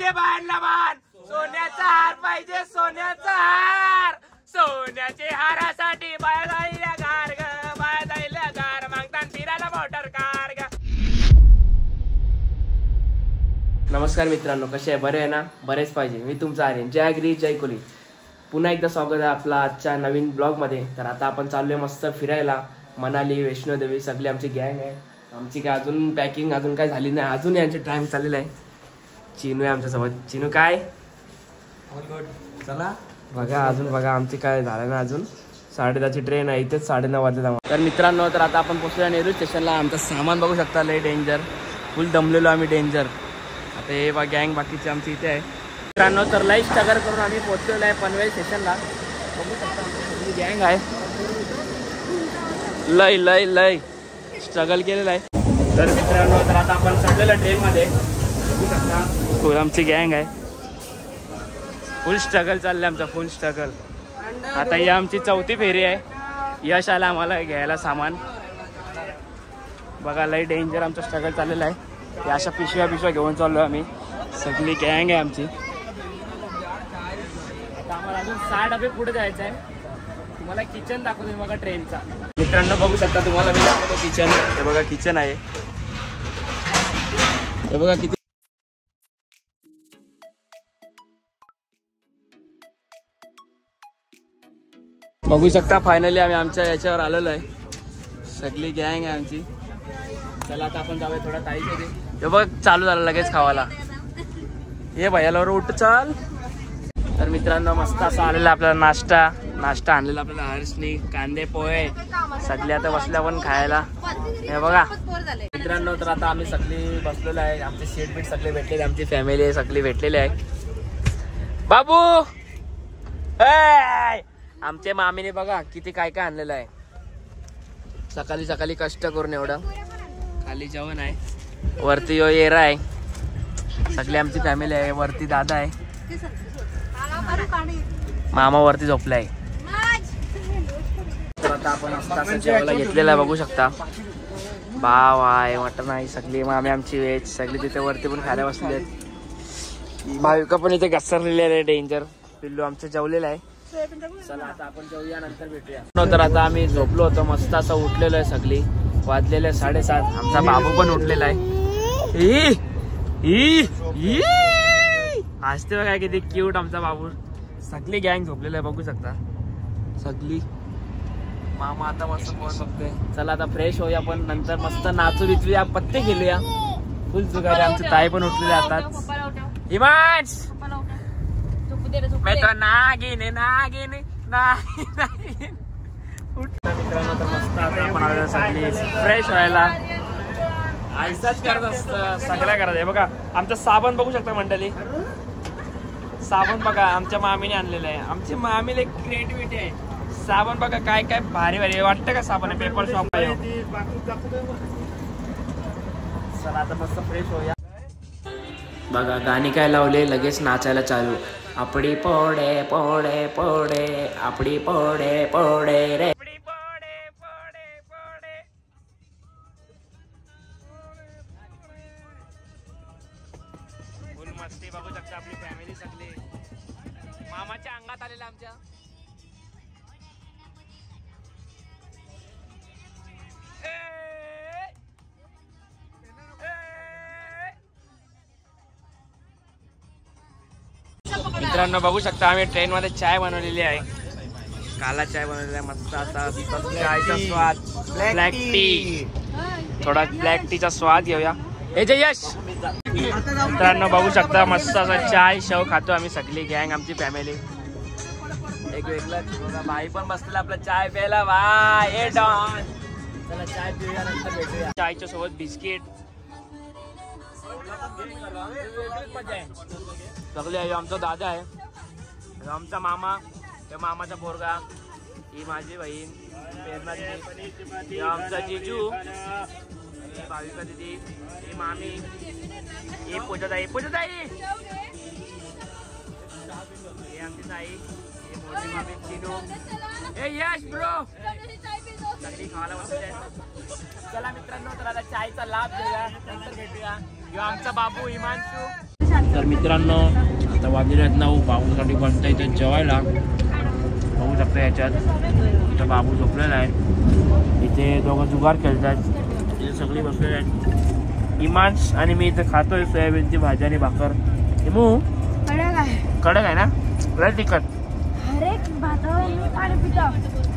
पाहिजे बाहेरला मान, सोन्याचा हार पाहिजे सोन्याचा हार, सोन्याचे हारासाठी बाया जायला गार ग, बाया जायला गार मागतात फिरायला मोटर कार ग. नमस्कार मित्रांनो, कसे आहे? बरे आहे ना? बरेच पाहिजे. मी तुमचा आर्यन. जय गिरी जय कोली. पुन्हा एकदा स्वागत आहे आपला आजच्या नवीन ब्लॉग मध्ये. तर आता आपण चाललोय मस्त फिरायला. मनाली, वैष्णोदेवी सगळी आमची गँग आहे. आमची काय अजून पॅकिंग अजून काय झाली नाही, अजून यांचे टाइम चाललेला आहे. चिनू आहे आमच्या सोबत. चिनू काय चला बघा, अजून बघा आमची काय झालं ना, अजून 10:30ची ट्रेन आहे. इथेच 9:30 वाजले. तर मित्रांनो, तर आता आपण पोहोचलो नेहरू स्टेशनला. आमचं सामान बघू शकता, लय डेंजर, फुल दमलेलो आम्ही, डेंजर. आता हे बा गँग बाकीची आमची इथे आहे मित्रांनो. तर लय स्ट्रगल करून आम्ही पोहोचलेलो आहे पनवेल स्टेशनला. बघू शकता आमची गँग आहे. लय लय लय स्ट्रगल केलेलं आहे. तर मित्रांनो, तर आता आपण चढलेलं ट्रेनमध्ये. बघू शकता फुल आमची गँग आहे. फुल स्ट्रगल चाललं आमचा, फुल स्ट्रगल. आता ही आमची 4थी फेरी आहे. यश आला आम्हाला घ्यायला सामान. बघा लय डेंजर आमचं स्ट्रगल चाललेलं आहे. या अशा पिशव्या घेऊन चाललो आम्ही, सगळी गँग आहे आमची. आता आम्हाला अजून 6 डबे पुढे जायचं आहे. तुम्हाला किचन दाखवतो बघा ट्रेनचा. मित्रांनो बघू शकता, तुम्हाला मी दाखवतो किचन. हे बघा किचन आहे. हे बघा किती बघू शकता. फायनली आम्ही आमच्या याच्यावर आलेलो आहे. सगळी गँग आहे आमची. चला आता आपण जाऊया थोडा ताईच्या. हे बघ चालू झालं लगेच खावाला. ये भैयाला उठ चाल. तर मित्रांनो, मस्त असा आलेला आपल्याला नाश्ता आणलेला आपल्याला हर्षनी. कांदे पोहे सगळे आता बसल्या पण खायला. हे बघा मित्रांनो, तर आता आम्ही सगळी बसलेलो आहे. आमचे सीट बीट सगळे भेटलेले, आमची फॅमिली सगळी भेटलेली आहे. बाबू आमच्या मामीने बघा किती काय काय आणलेलं आहे. सकाळी कष्ट करून एवढं. खाली जेवण आहे, वरती यो येरा आहे, सगळी आमची फॅमिली आहे. वरती दादा आहे, मामा वरती झोपला आहे. तर आता आपण असं जेवायला घेतलेला आहे. बघू शकता भाव आहे, मटण आहे, सगळी मामी आमची वेज सगळी तिथे वरती पण खायला बसले आहेत. भाविका पण इथे घसरलेले आहे. डेंजर पिल्लू आमचं जेवलेलं आहे. चला आता आपण जेवूया, नंतर भेटूया. तर आता आम्ही झोपलो होतो, मस्त असं उठलेलो आहे. सगळी वाजलेले 7:30. आमचा बाबू पण उठलेला आहे. हसते काय किती क्यूट आमचा बाबू. सगळी गँग झोपलेला आहे, बघू शकता सगळी. मामा आता मस्त फोन बघतोय. चला आता फ्रेश होऊया, पण नंतर मस्त नाचू बिचूया, पत्ते खेळूया, फुल जुगारी. आमची ताई पण उठलेली आता. हिमांश नागिन मित्रांनो, तर मस्त आता आपण आलेलो सगळी फ्रेश व्हायला. ऐसाच करत असतं सगळ्या करत आहे. बघा आमचं साबण बघू शकता मंडळी. साबण बघा आमच्या मामीने आणलेलं आहे. आमची मामीला एक क्रिएटिव्हिटी आहे. साबण बघा काय काय भारी भारी वाटतं का साबण आहे. पेपर शॉप आहे. चला आता मस्त फ्रेश होऊया. बघा गाणी काय लावले, लगेच नाचायला चालू. आपडी पोडे पोडे पोडे, आपडी पोडे पोडे रे. फुल मस्ती बघू शकता. आपली फॅमिली सगळी मामाच्या अंगात आलेला आमच्या. मित्रांनो बघू शकता, आम्ही ट्रेन मध्ये चाय बनवलेली आहे. काला चाय बनवलेला आहे, मस्त असा चायचा स्वाद. ब्लॅक टी, थोडा ब्लॅक टीचा स्वाद घेऊया. हे जयश मित्रांनो बघू शकता, मस्त असा चाय शेव खातो आम्ही सगळी गँग, आमची फॅमिली. एक वेगळा भाई पण बसलेला आपला चाय प्यायला. भाई हे डॉन. चला चाय पिऊया, नंतर भेटूया. चायच्या सोबत बिस्किट सगळे आहे. आमचा दादा आहे, आमचा मामा, हे मामाचा पोरगा, ही माझी बहीण प्रेरणा दिदी, हे आमचा जिजू, ही भाविका दिदी, ही मामी, ही पूजाताई, ही आमची ताई, ही मोठी मामी चिनू, हे यश ब्रो. सगळी खायला बसले. चला मित्रांनो, तर आता चायचा लाभ घेऊया, नंतर भेटूया. आमचा बाबू हिमांशू. तर मित्रांनो आता वाजले आहेत 9. बाबूसाठी बनता इथे जेवायला. बघू शकता याच्यात इथं बाबू झोपलेला आहे. इथे दोघं जुगार खेळतात. इथे सगळी बसलेली आहेत. इमान्स आणि मी इथे खातोय सोयाबीनची भाजी आणि भाकर. हिमू कडक आहे ना रेड तिखट.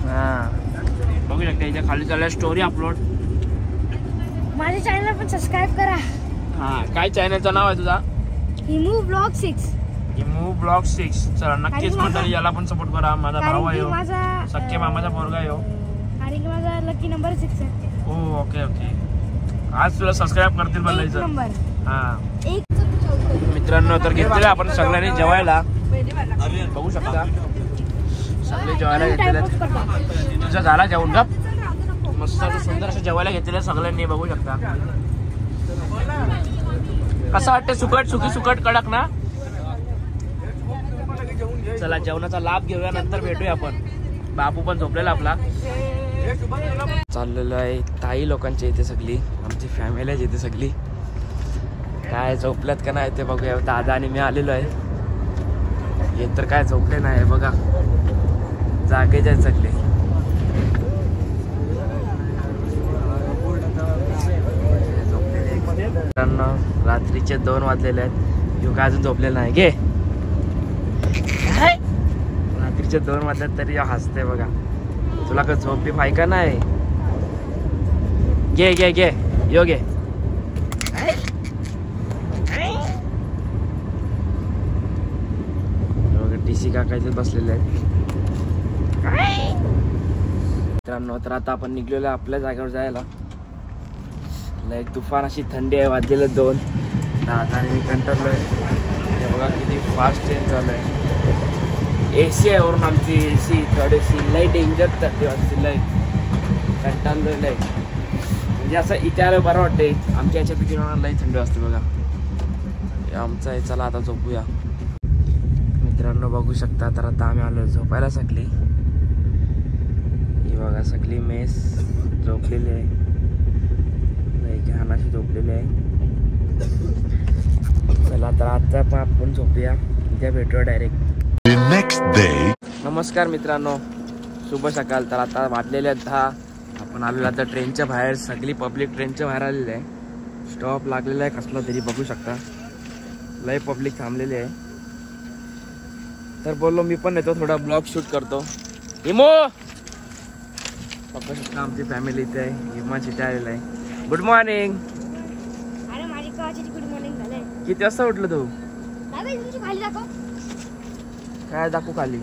हां बघू शकता इथे खाली चालू स्टोरी अपलोड. माझ्या चॅनल पण सबस्क्राइब करा. हां काय चॅनलचं नाव आहे तुझा? हिमू ब्लॉग 6. हिमू ब्लॉग 6. चला नक्कीच मंडळी याला पण सपोर्ट करा. माझा भाऊ आहे हो, सख्खे मामाचा पोरगा आहे हो. आणि माझा लकी नंबर 6 आहे. हो ओके ओके. आज तुला सबस्क्राइब करतील बोलायचं. हां मित्रांनो तर घेतलेलं आपण सगळ्यांनी जेवायला. बघू शकता सगळे जेवायला घेतलेले. तुझा झाला जेवण का? मस्त असं सुंदर असं जेवायला घेतलेलं सगळ्यांनी. बघू शकता कसं वाटतं. सुकट सुकी सुकट कडक ना. चला जेवणाचा लाभ घेऊया नंतर भेटूया आपण. बाबू पण झोपलेला आपला. चाललेलो आहे ताई लोकांची इथे सगळी आमची फॅमिली आहे इथे सगळी. काय झोपल्यात का नाही ते बघूया. दादा आणि मी आलेलो आहे. हे तर काय झोपले नाही बघा जागेच आहेत सगळे. रात्रीचे 2 वाजलेले आहेत. यो काय अजून झोपलेला नाही. घे रात्रीचे 2 वाजल्यात तरी हसते बघा. तुला का झोप बी पाहिजे का नाही. घे घे घे यो घे. टीसी काका इथे बसलेले आहेत. मित्रांनो तर आता आपण निघलेलो आपल्या जागेवर जायला. एक तुफान अशी थंडी आहे. वाजलेलं 2. दादा आणि मी कंटाळलोय. हे बघा किती फास्ट चेंज झालं आहे. AC आहे वरून आमची AC थोडीशी लई डेंजर थंडी वाजते. लई कंटाळलोय लई. म्हणजे असं इथे आलं बरं वाटते. आमच्या याच्यात लई थंडी वाजते बघा. आमचं आहे. चला आता झोपूया. मित्रांनो बघू शकता तर आता आम्ही आलो झोपायला सगळी. ही बघा सगळी मेस झोपलेली आहे. घाणाशी झोपलेली आहे. चला तर आता पण आपण झोपूया. उद्या भेटूया डायरेक्ट नेक्स्ट डे. नमस्कार मित्रांनो शुभ सकाळ. तर आता वाजलेले 10. आपण आलेलो आता ट्रेनच्या बाहेर. सगळी पब्लिक ट्रेनच्या बाहेर आलेली आहे. स्टॉप लागलेला आहे कसला तरी बघू शकता. लय पब्लिक थांबलेली आहे. तर बोललो मी पण येतो थोडा ब्लॉग शूट करतो. इमो बघू शकता आमची फॅमिली इथे आहे. इमा इथे आलेला आहे. Good morning. अरे माझी काची गुड मॉर्निंग झालंय. किती वाजता उठलं तू? दादा तुमची खाली दाखव. काय दाखवू खाली?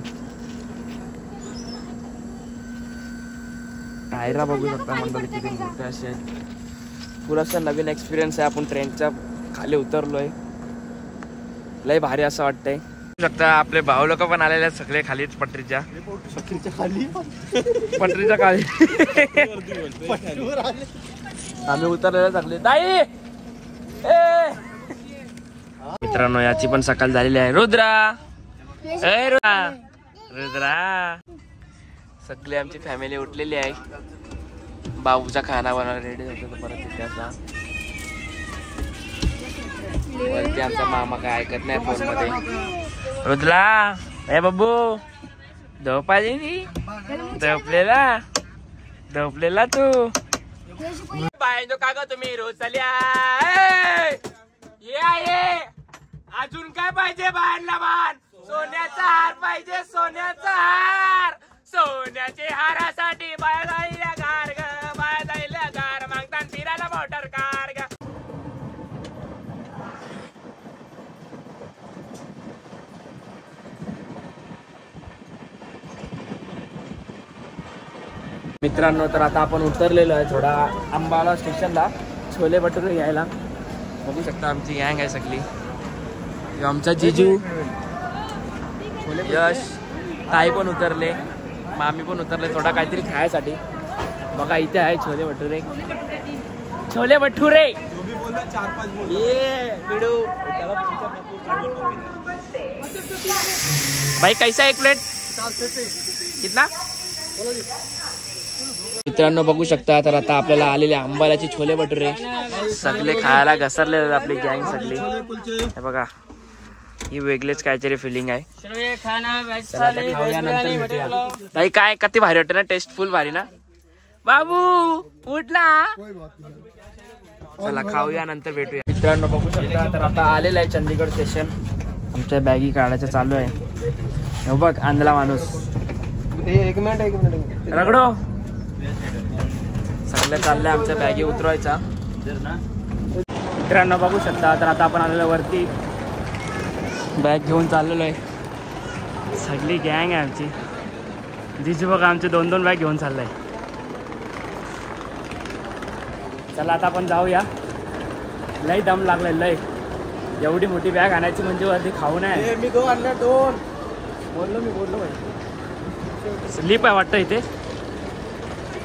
टायरा बघू शकता मंडळी किती मोठे असे आहेत. पुरासा नवीन एक्सपिरियन्स आहे. आपण ट्रेनच्या खाली उतरलोय. लय भारी असं वाटतंय. शकता आपले भाऊ लोक पण आलेले आहेत सगळे खालीच पटरीच्या खाली. पटरीच्या खाली आम्ही उतरलेलो सगळे. ताई मित्रांनो याची पण सकाळ झालेली आहे. रुद्रा ए रुद्रा सगळी आमची फॅमिली उठलेली आहे. बाबूचा खाना बनवायला रेडी होतो. परत तिथे असा वरती आमचा मामा काय ऐकत नाही फोन मध्ये. रुद्रा ए बाबू झोपाली झोपलेला तू पाहिजे का ग तुम्ही रोज चाल्या. ये अजून काय पाहिजे बाहेरला मान. सोन्याचा हार पाहिजे. सोन्याचा हार. सोन्याच्या हारासाठी बाया जायला गार ग. बाया जायला गार मागतात फिरायला मोटर कार ग. मित्रांनो तर आता आपण उतरलेलो आहे थोडा अंबाला स्टेशनला छोले भटुरे घ्यायला. बघू शकता आमची गँग आहे सगळी. आमचा जिजू यश ताई पण उतरले. मामी पण उतरले थोडा काहीतरी खायसाठी. बघा इथे आहे छोले भटुरे. छोले भटुरे ये बिडू भाई कैसा एक प्लेट कितना मित्रांनो बघू शकता, तर आता आपल्याला आलेले अंबाल्याचे छोले भटुरे सगळे खायला घसरले आपली गँग सगळी. हे बघा, ही वेगळीच काहीतरी फिलिंग आहे. चला आता खाऊया, नंतर भेटूया. ताई काय किती भारी वाटतं ना, टेस्ट फुल भारी ना. बाबू उठला. चला खाऊया, नंतर भेटूया. मित्रांनो बघू शकता, तर आता आलेलं आहे चंदीगड स्टेशन. आमच्या बॅगी काढायचं चालू आहे. हे बघ आणला माणूस. एक मिनिट रगडो. सगळं चाललंय आमच्या बॅगी उतरवायचा. मित्रांनो बघू शकता, तर आता आपण आलेलो वरती, बॅग घेऊन चाललेलो आहे. सगळी गँग आहे आमची. जिजू बघा आमचे 2-2 बॅग घेऊन चाललंय. चला आता आपण जाऊया. लय दम लागलाय लय. एवढी मोठी बॅग आणायची म्हणजे वरती खाऊ नये. मी 2 आणल्या 2 बोललो भाई. लिप आहे वाटतं इथे.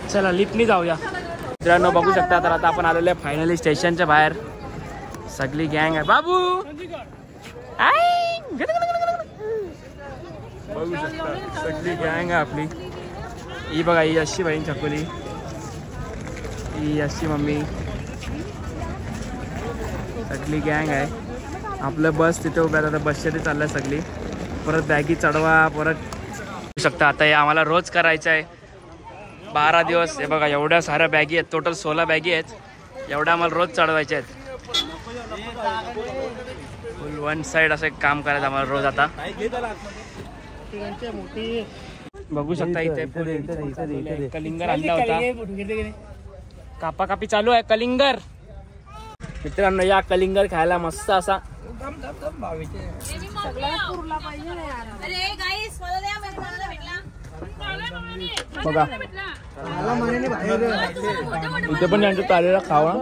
चला लिपनी जाऊया. मित्रांनो बघू शकता, तर आता आपण आलेलो आहे फायनली स्टेशनच्या बाहेर. सगळी गँग आहे. बाबू बघू शकता, सगळी गँग आहे आपली. ही बघा, ही अशी बहीण छकुली, ही अशी मम्मी, सगळी गँग आहे. आपलं बस तिथे उभ्या, आता बसच्या ते चाललंय सगळी. परत बॅगी चढवा, परत बघू शकता. आता हे आम्हाला रोज करायचं आहे 12 दिवस. हे बघा एवढ्या साऱ्या बॅगी आहेत, टोटल 16 बॅगी आहेत. एवढ्या आम्हाला रोज चढवायच्या आहेत. फुल 1 साइड असं एक काम करायचं आम्हाला रोज. आता बघू शकता इथे कलिंगर आणला होता. कापाकापी चालू आहे कलिंगर. मित्रांनो या कलिंगर खायला मस्त असा. बघा इथे पण यांचं चालेला खावा.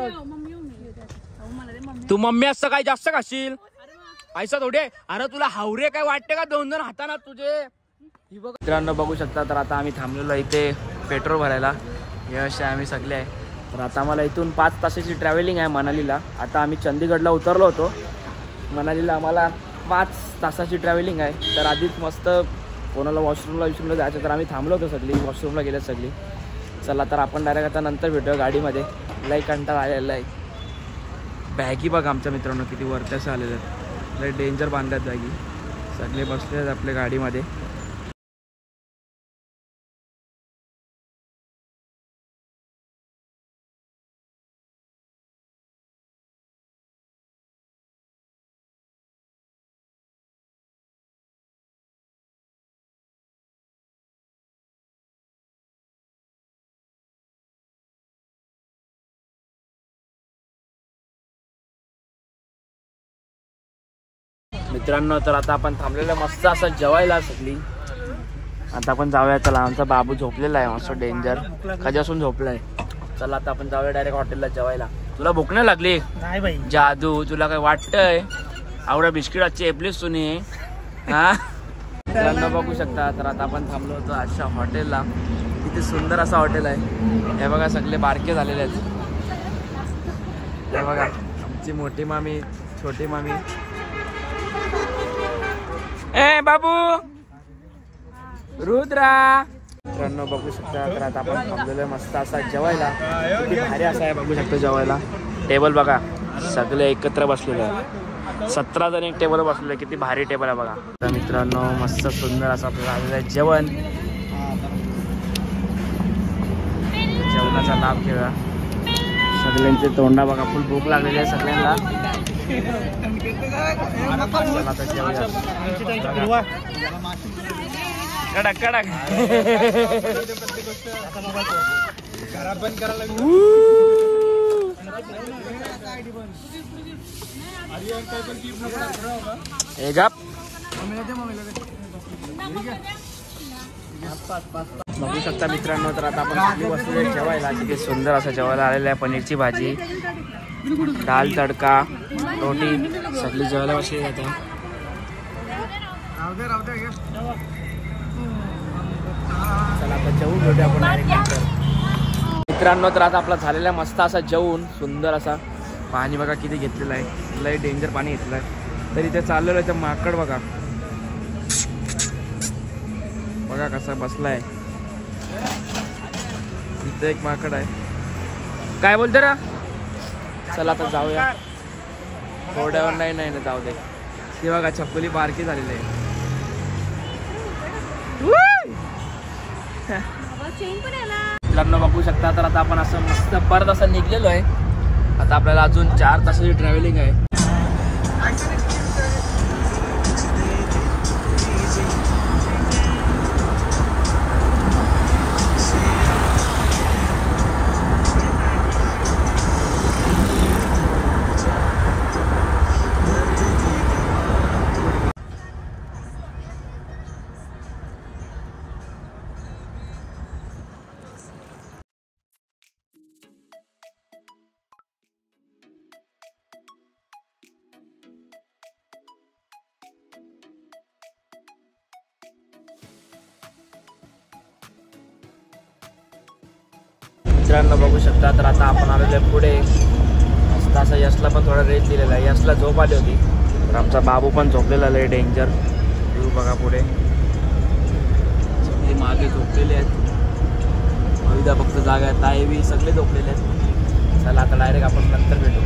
तू मम्मी असं काय जास्त खाशील पैसा थोडे. अरे तुला हावरे काय वाटते का 2-2 हाताना तुझे. मित्रांनो बघू शकता, तर आता आम्ही थांबलेलो इथे पेट्रोल भरायला. यश आहे, आम्ही सगळे आहे. तर आता आम्हाला इथून 5 तासाची ट्रॅव्हलिंग आहे मनालीला. आता आम्ही चंदीगडला उतरलो होतो. मनालीला आम्हाला 5 तासाची ट्रॅव्हलिंग आहे. तर आधीच मस्त कोणाला वॉशरूमला जायचं, तर आम्ही थांबलो होतो सगळी. वॉशरूमला गेले सगळी. चला तर आपण डायरेक्ट आता नंतर भेटूया गाडीमध्ये. लई कंटाळा आलेला आहे. बॅगी बघा आमच्या मित्रांनो किती वरती असं आलेलं आहे. लई डेंजर बांधल्यात बॅगी. सगळे बसले आहेत आपल्या गाडीमध्ये. मित्रांनो तर आता आपण थांबलेलं मस्त असं जेवायला सगळी. आता आपण जाऊया. चला आमचा बाबू झोपलेला आहे मस्त डेंजर कधी झोपलाय. चला आता आपण जाऊया डायरेक्ट हॉटेलला जेवायला. तुला भूक नाही लागली? नाही भाई. जादू तुला काय वाटतंय? आवडा बिस्किटाची एपलीस तुम्ही हा. मित्रांनो बघू शकता, तर आता आपण थांबलो होतो अशा हॉटेलला. किती सुंदर असं हॉटेल आहे. हे बघा सगळे बारके झालेले आहेत. हे बघा आमची मोठी मामी, छोटी मामी. ए बाबू रुद्रा. मित्रांनो बघू शकता, तर आता आपण थांबलेलो मस्त असा जेवायला. किती भारी असा आहे बघू शकतो जेवायला. टेबल बघा सगळे एकत्र बसलेले आहे. 17 जण एक टेबल बसलेले. किती भारी टेबल आहे बघा. तर मित्रांनो मस्त सुंदर असं आपल्याला आलेलं आहे जेवण. जेवणाचा लाभ घेऊया. सगळ्यांचे तोंडा बघा फुल भूक लागलेली आहे सगळ्यांना. कडक कडक बघू शकता मित्रांनो, तर आता आपण वस्तू जेवायला. किती सुंदर असं जेवायला आलेलं आहे. पनीरची भाजी, दाल तडका, रोटी सगळी जेवायला बसली जाते. चला आता जेवून भेटूया आपण डायरेक्ट. मित्रांनो तर आता आपला झालेला मस्त असा जेवून सुंदर असा. पाणी बघा किती घेतलेलं आहे. लय डेंजर पाणी घेतलं आहे. तर इथे चाललेलं आहे तर माकड बघा बघा कसा बसलाय. ते एक माकड आहे. काय बोलते रा? चला आता जाऊया. थोड्यावर नाही नाही ना जाऊ दे. ते बघा छकुली बारकी झालेली आहे. मित्रांनो बघू शकता. तर आता आपण असं मस्त परत असं निघलेलो आहे. आता आपल्याला अजून 4 तासाची ट्रॅव्हलिंग आहे. मित्रांनो बघू शकता. तर आता आपण आलेलो आहे पुढे. मस्त असं यशला पण थोडा रेस्ट दिलेला आहे. यशला झोप आली होती. तर आमचा बाबू पण झोपलेला आहे डेंजर. व्ह्यू बघा पुढे. सगळे मागे झोपलेले आहेत. अविदा फक्त जागा आहे. ताई बी सगळे झोपलेले आहेत. चला आता डायरेक्ट आपण नंतर भेटू.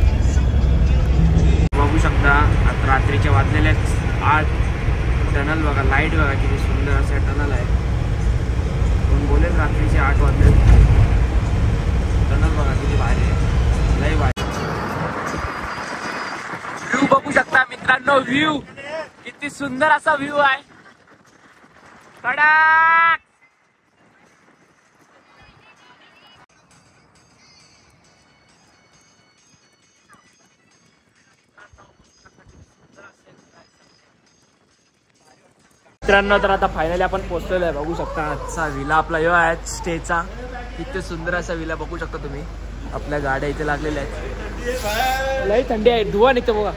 बघू शकता आता रात्रीचे वाजलेले आहेत 8. टनल बघा, लाईट बघा किती सुंदर असं टनल आहे. कोण बोलेल रात्रीचे 8 वाजले. टनल बघा किती भारी आहे. लय भारी व्ह्यू बघू शकता मित्रांनो. व्ह्यू किती सुंदर असा व्ह्यू आहे. कडक. मित्रांनो तर आता फायनली आपण पोहोचलेलो आहे. बघू शकता आजचा विला आपला यो आहे स्टेचा. किती सुंदर असा विला बघू शकता तुम्ही. आपल्या गाड्या इथे लागलेल्या आहेत. लई थंडी आहे. धुवा निघतो बघा.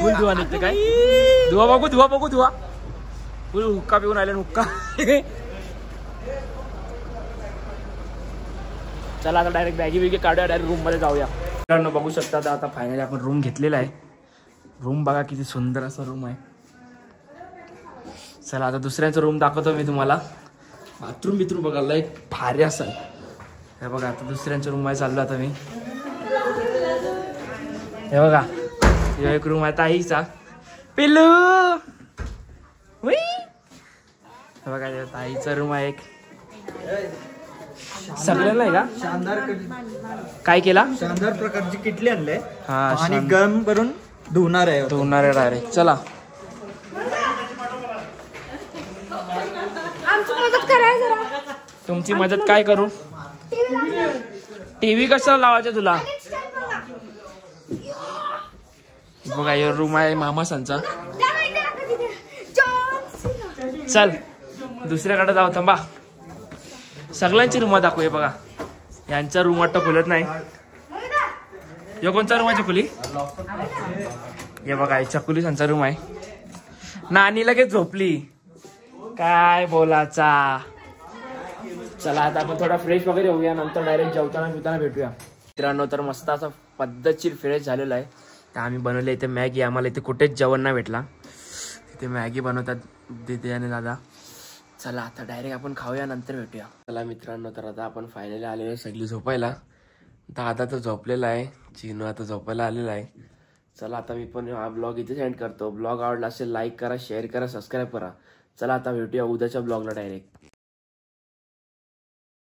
फुल धुवा निघते. काय धुवा बघू धुवा बघू धुवा. फुल हुक्का पिऊन आले हुक्का. चला आता डायरेक्ट बॅगी बिगी काढूया. डायरेक्ट रूम मध्ये जाऊया. मित्रांनो बघू शकता आता फायनली आपण रूम घेतलेला आहे. रूम बघा किती सुंदर असा रूम आहे. चला आता दुसऱ्याचा रूम दाखवतो मी तुम्हाला. बाथरूम बिथरूम बघा लय भारी असेल. हे बघा आता दुसऱ्यांच्या रूम मध्ये चाललो आता मी. हे बघा एक रूम आहे ताईचा. पिल्लू हे बघा ताईचा रूम आहे एक. सगळ्यांना आहे का? शानदार काय केला? शानदार प्रकारची किटली आणले. हा आणि गरम करून धुवणार आहे. डायरेक्ट. चला तुमची मदत काय करू? टीव्ही कशाला लावायचं तुला? बघा हे रूम आहे मामासांचा. चल दुसऱ्याकडे जाऊ. थांबा सगळ्यांची रूम दाखवू. हे बघा यांचा रूम वाटतं खुलत नाही. यो कोणचा रूम आहे चकुली? हे बघा चकुली त्यांचा रूम आहे. नानी लगेच झोपली. काय बोलाचा. चला आता आपण थोडा फ्रेश वगैरे होऊया. नंतर डायरेक्ट जेवताना भेटूया. मित्रांनो तर मस्त असा पद्धतशीर फ्रेश झालेला आहे. तर आम्ही बनवले इथे मॅगी. आम्हाला इथे कुठेच जेवण नाही भेटला. इथे मॅगी बनवतात दीदी आणि दादा. चला आता डायरेक्ट आपण खाऊया नंतर भेटूया. चला मित्रांनो तर आता आपण फायनली आलेलो सगळी झोपायला. दादा तर झोपलेला आहे. चिनू आता झोपायला आलेला आहे. चला आता मी पण हा ब्लॉग इथे सेंड करतो. ब्लॉग आवडला असेल लाईक करा, शेअर करा, सबस्क्राईब करा. चला आता भेटूया उद्याच्या ब्लॉगला डायरेक्ट.